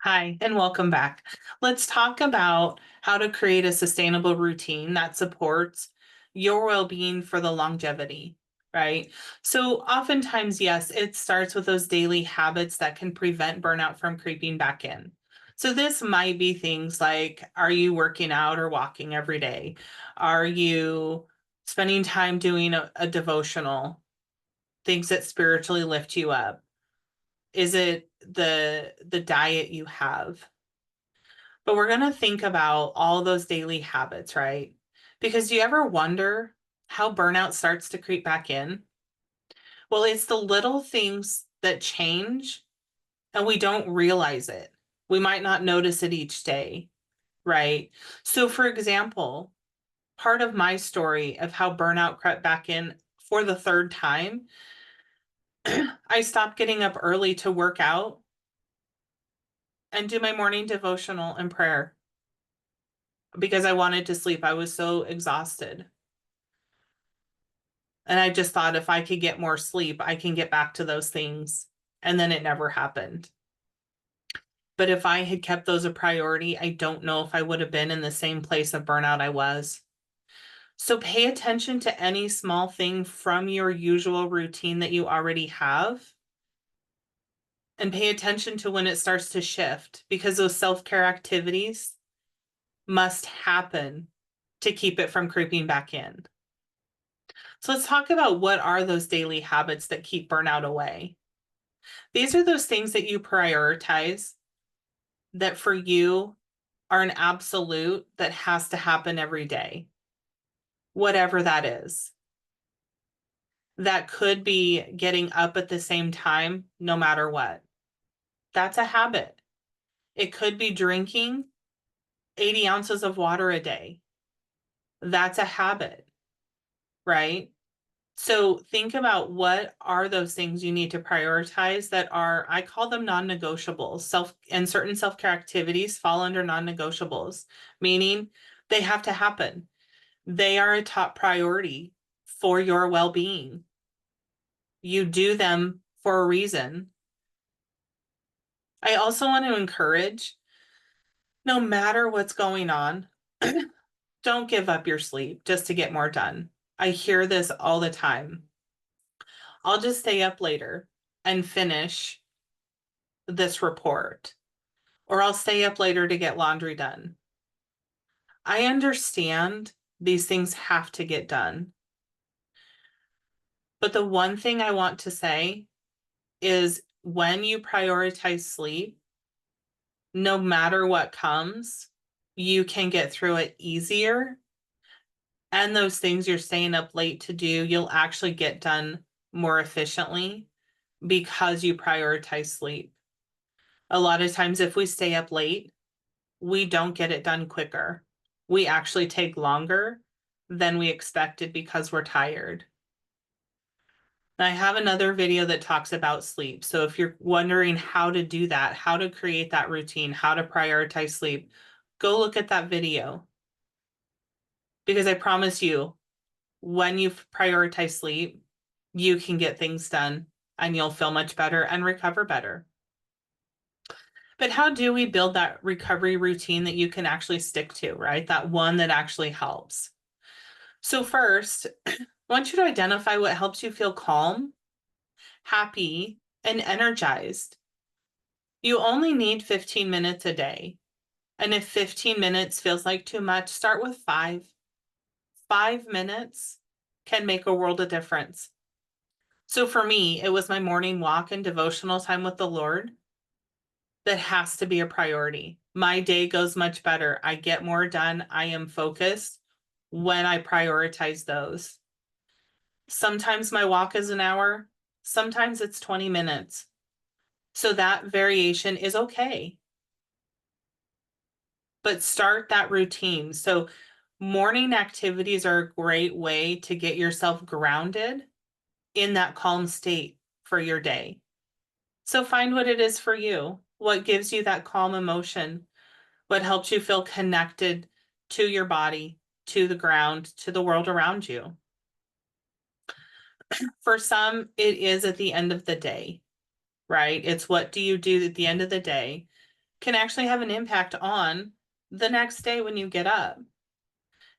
Hi, and welcome back. Let's talk about how to create a sustainable routine that supports your well-being for the longevity, right? So oftentimes, yes, it starts with those daily habits that can prevent burnout from creeping back in. So this might be things like, are you working out or walking every day? Are you spending time doing a devotional, things that spiritually lift you up? Is it the diet you have? But we're going to think about all those daily habits, right? Because do you ever wonder how burnout starts to creep back in? Well, it's the little things that change and we don't realize it. We might not notice it each day, right? So, for example, part of my story of how burnout crept back in for the third time, I stopped getting up early to work out and do my morning devotional and prayer because I wanted to sleep. I was so exhausted. And I just thought if I could get more sleep, I can get back to those things. And then it never happened. But if I had kept those a priority, I don't know if I would have been in the same place of burnout I was. So pay attention to any small thing from your usual routine that you already have. And pay attention to when it starts to shift because those self care activities must happen to keep it from creeping back in. So let's talk about what are those daily habits that keep burnout away. These are those things that you prioritize that for you are an absolute that has to happen every day, whatever that is. That could be getting up at the same time, no matter what. That's a habit. It could be drinking 80 ounces of water a day. That's a habit, right? So think about what are those things you need to prioritize that are, I call them non-negotiables. Certain self-care activities fall under non-negotiables, meaning they have to happen. They are a top priority for your well-being. You do them for a reason. I also want to encourage, no matter what's going on, don't give up your sleep just to get more done. I hear this all the time. I'll just stay up later and finish this report, or I'll stay up later to get laundry done. I understand these things have to get done. But the one thing I want to say is when you prioritize sleep, no matter what comes, you can get through it easier. And those things you're staying up late to do, you'll actually get done more efficiently because you prioritize sleep. A lot of times, if we stay up late, we don't get it done quicker. We actually take longer than we expected because we're tired. I have another video that talks about sleep. So if you're wondering how to do that, how to create that routine, how to prioritize sleep, go look at that video. Because I promise you, when you prioritize sleep, you can get things done and you'll feel much better and recover better. But how do we build that recovery routine that you can actually stick to, right? That one that actually helps. So first, I want you to identify what helps you feel calm, happy, and energized. You only need 15 minutes a day. And if 15 minutes feels like too much, start with 5. 5 minutes can make a world of difference. So for me, it was my morning walk and devotional time with the Lord that has to be a priority. My day goes much better. I get more done. I am focused when I prioritize those. Sometimes my walk is an hour, sometimes it's 20 minutes. So that variation is okay. But start that routine. So morning activities are a great way to get yourself grounded in that calm state for your day. So find what it is for you. What gives you that calm emotion? What helps you feel connected to your body, to the ground, to the world around you? For some, it is at the end of the day, right? It's what do you do at the end of the day? can actually have an impact on the next day when you get up.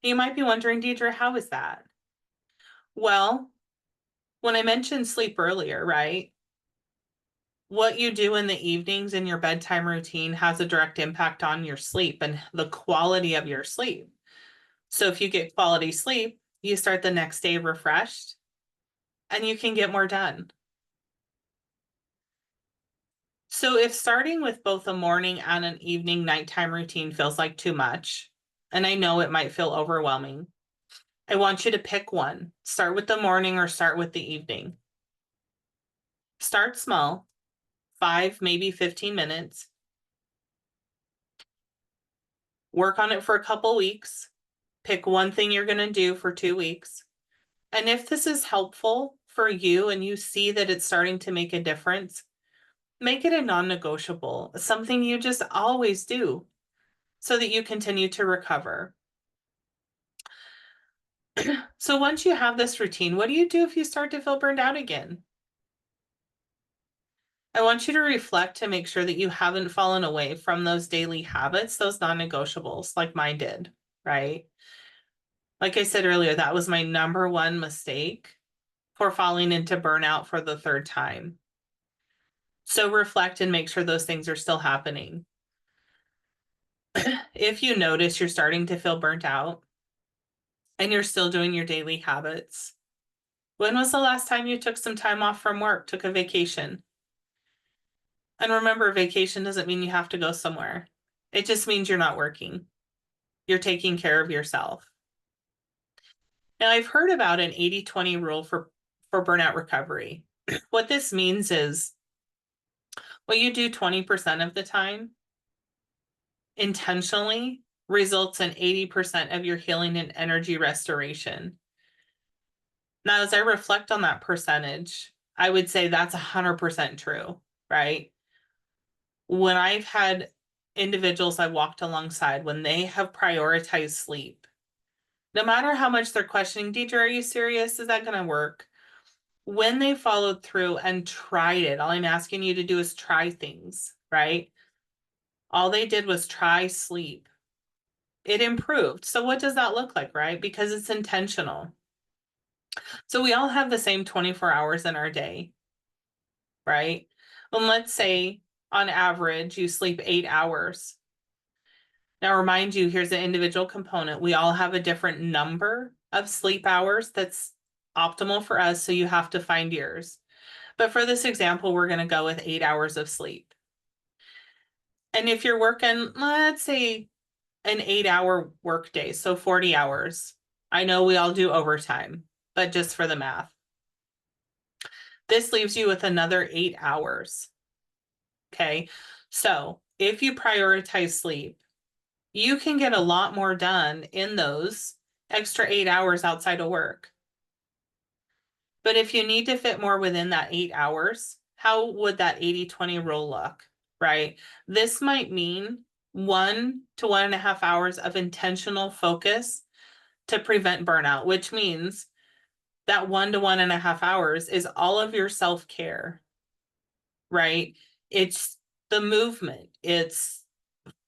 You might be wondering, Deidre, how is that? Well, when I mentioned sleep earlier, right? What you do in the evenings in your bedtime routine has a direct impact on your sleep and the quality of your sleep. So if you get quality sleep, you start the next day refreshed and you can get more done. So if starting with both a morning and an evening nighttime routine feels like too much, and I know it might feel overwhelming, I want you to pick one. Start with the morning or start with the evening. Start small, 5, maybe 15 minutes. Work on it for a couple weeks. Pick one thing you're going to do for 2 weeks. And if this is helpful for you and you see that it's starting to make a difference, make it a non-negotiable, something you just always do so that you continue to recover. So once you have this routine, what do you do if you start to feel burned out again? I want you to reflect to make sure that you haven't fallen away from those daily habits, those non-negotiables like mine did, right? Like I said earlier, that was my number one mistake for falling into burnout for the third time. So reflect and make sure those things are still happening. If you notice you're starting to feel burnt out and you're still doing your daily habits, when was the last time you took some time off from work, took a vacation? And remember, vacation doesn't mean you have to go somewhere. It just means you're not working. You're taking care of yourself. Now, I've heard about an 80-20 rule for burnout recovery. What this means is what you do 20% of the time intentionally results in 80% of your healing and energy restoration. Now, as I reflect on that percentage, I would say that's 100% true, right? When I've had individuals I walked alongside, when they have prioritized sleep, no matter how much they're questioning, Deidre, are you serious? Is that going to work? When they followed through and tried it, all I'm asking you to do is try things, right? All they did was try sleep. It improved. So what does that look like, right? Because it's intentional. So we all have the same 24 hours in our day, right? And let's say on average you sleep 8 hours. Now, remind you, here's an individual component. We all have a different number of sleep hours that's optimal for us, so you have to find yours. But for this example, we're going to go with 8 hours of sleep. And if you're working, let's say an 8-hour work day, so 40 hours. I know we all do overtime, but just for the math. This leaves you with another 8 hours. Okay. So if you prioritize sleep, you can get a lot more done in those extra 8 hours outside of work. But if you need to fit more within that 8 hours, how would that 80-20 rule look, right? This might mean 1 to 1.5 hours of intentional focus to prevent burnout, which means that 1 to 1.5 hours is all of your self-care, right? It's the movement, it's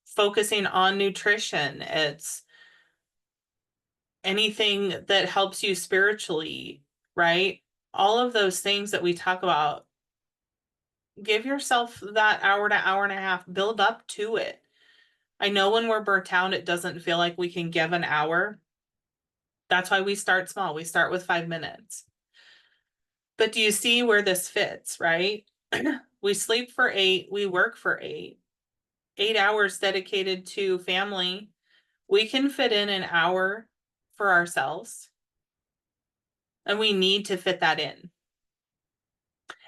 focusing on nutrition, it's anything that helps you spiritually, right? All of those things that we talk about, give yourself that hour to hour and a half, build up to it. I know when we're burnt out, it doesn't feel like we can give an hour. That's why we start small. We start with 5 minutes. But do you see where this fits, right? We sleep for 8, we work for 8. 8 hours dedicated to family. We can fit in an hour for ourselves. And we need to fit that in.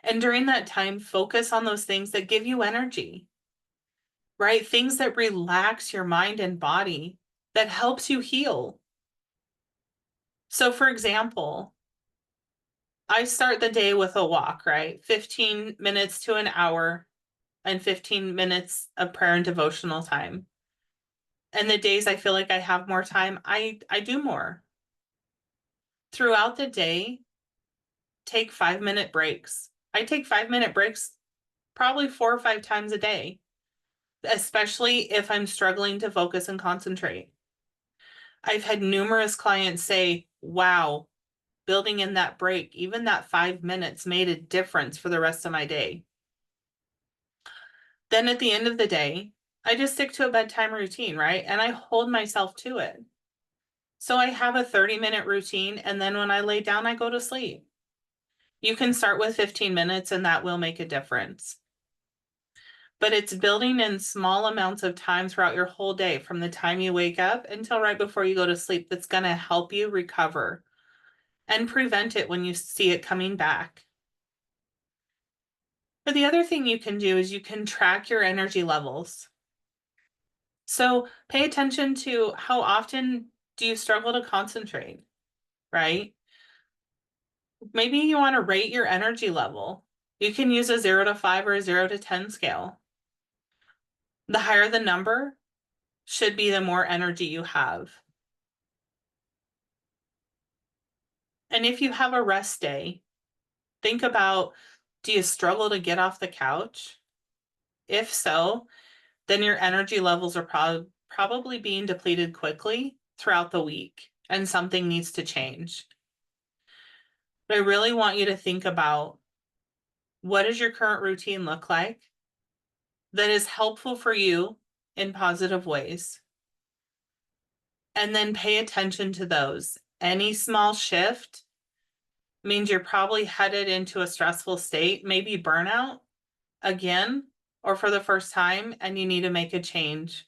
And during that time, focus on those things that give you energy, right? Things that relax your mind and body, that helps you heal. So for example, I start the day with a walk, right? 15 minutes to an hour and 15 minutes of prayer and devotional time. And the days I feel like I have more time, I do more. Throughout the day, take 5-minute breaks. I take 5-minute breaks probably 4 or 5 times a day. especially if I'm struggling to focus and concentrate. I've had numerous clients say, wow, building in that break, even that 5 minutes made a difference for the rest of my day. Then at the end of the day, I just stick to a bedtime routine, right? And I hold myself to it. So I have a 30-minute routine, and then when I lay down, I go to sleep. You can start with 15 minutes, and that will make a difference. But it's building in small amounts of time throughout your whole day, from the time you wake up until right before you go to sleep, that's going to help you recover and prevent it when you see it coming back. But the other thing you can do is you can track your energy levels. So pay attention to how often do you struggle to concentrate, right? Maybe you want to rate your energy level. You can use a 0 to 5 or a 0 to 10 scale. The higher the number should be the more energy you have. And if you have a rest day, think about, do you struggle to get off the couch? If so, then your energy levels are probably being depleted quickly throughout the week, and something needs to change. But I really want you to think about, what does your current routine look like that is helpful for you in positive ways? And then pay attention to those. Any small shift means you're probably headed into a stressful state, maybe burnout again, or for the first time, and you need to make a change.